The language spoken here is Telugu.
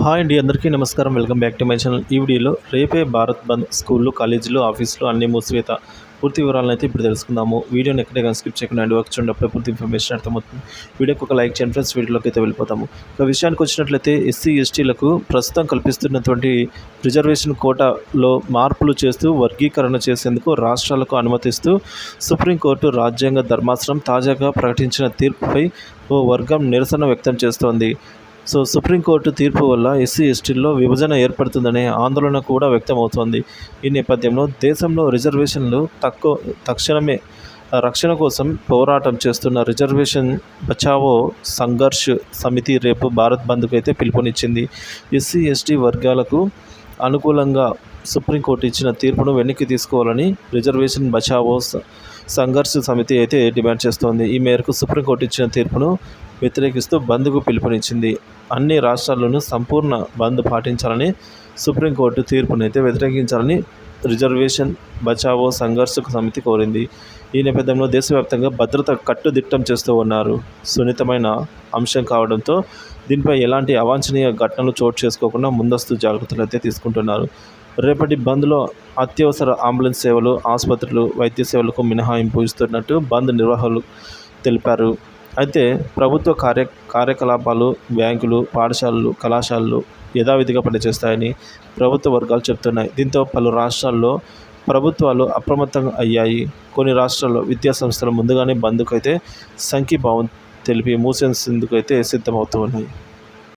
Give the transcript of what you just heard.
హాయ్ అండి, అందరికీ నమస్కారం. Welcome back to my channel. ఈ వీడియోలో రేపే భారత్ బంద్, స్కూళ్ళు, కాలేజీలు, ఆఫీసులు అన్ని మూసివేత పూర్తి వివరాలను అయితే ఇప్పుడు తెలుసుకుందాము. వీడియోని ఎక్కడే కానీ స్కిప్ చేయకుండా అండి వర్క్ చూడప్పుడు పూర్తి ఇన్ఫర్మేషన్ అర్థమవుతుంది. వీడియోకి ఒక లైక్ చేయండి ఫ్రెండ్స్. వీడియోలోకి అయితే వెళ్ళిపోతాము. ఇక విషయానికి వచ్చినట్లయితే ఎస్సీ ఎస్టీలకు ప్రస్తుతం కల్పిస్తున్నటువంటి రిజర్వేషన్ కోటాలో మార్పులు చేస్తూ వర్గీకరణ చేసేందుకు రాష్ట్రాలకు అనుమతిస్తూ సుప్రీంకోర్టు రాజ్యాంగ ధర్మాసనం తాజాగా ప్రకటించిన తీర్పుపై ఓ వర్గం నిరసన వ్యక్తం చేస్తోంది. సుప్రీంకోర్టు తీర్పు వల్ల ఎస్సీ ఎస్టీల్లో విభజన ఏర్పడుతుందనే ఆందోళన కూడా వ్యక్తమవుతోంది. ఈ నేపథ్యంలో దేశంలో రిజర్వేషన్లు తక్షణమే రక్షణ కోసం పోరాటం చేస్తున్న రిజర్వేషన్ బచావో సంఘర్ష్ సమితి రేపు భారత్ బంద్కు అయితే పిలుపునిచ్చింది. ఎస్సీ ఎస్టీ వర్గాలకు అనుకూలంగా సుప్రీంకోర్టు ఇచ్చిన తీర్పును వెనక్కి తీసుకోవాలని రిజర్వేషన్ బచావో సంఘర్ష్ సమితి అయితే డిమాండ్ చేస్తోంది. ఈ మేరకు సుప్రీంకోర్టు ఇచ్చిన తీర్పును వ్యతిరేకిస్తూ బంద్కు పిలుపునిచ్చింది. అన్ని రాష్ట్రాల్లోనూ సంపూర్ణ బంద్ పాటించాలని, సుప్రీంకోర్టు తీర్పునైతే వ్యతిరేకించాలని రిజర్వేషన్ బచావో సంఘర్ష్ సమితి కోరింది. ఈ నేపథ్యంలో దేశవ్యాప్తంగా భద్రత కట్టుదిట్టం చేస్తూ ఉన్నారు. సున్నితమైన అంశం కావడంతో దీనిపై ఎలాంటి అవాంఛనీయ ఘటనలు చోటు చేసుకోకుండా ముందస్తు జాగ్రత్తలు అయితే తీసుకుంటున్నారు. రేపటి బంద్లో అత్యవసర అంబులెన్స్ సేవలు, ఆసుపత్రులు, వైద్య సేవలకు మినహాయింపు ఇస్తున్నట్టు బంద్ నిర్వాహకులు తెలిపారు. అయితే ప్రభుత్వ కార్యకలాపాలు, బ్యాంకులు, పాఠశాలలు, కళాశాలలు యథావిధిగా పనిచేస్తాయని ప్రభుత్వ వర్గాలు చెబుతున్నాయి. దీంతో పలు రాష్ట్రాల్లో ప్రభుత్వాలు అప్రమత్తం అయ్యాయి. కొన్ని రాష్ట్రాల్లో విద్యాసంస్థలు ముందుగానే బంద్కు అయితే సంఘీభావం తెలిపి మూసేందుకు అయితే సిద్ధమవుతూ ఉన్నాయి.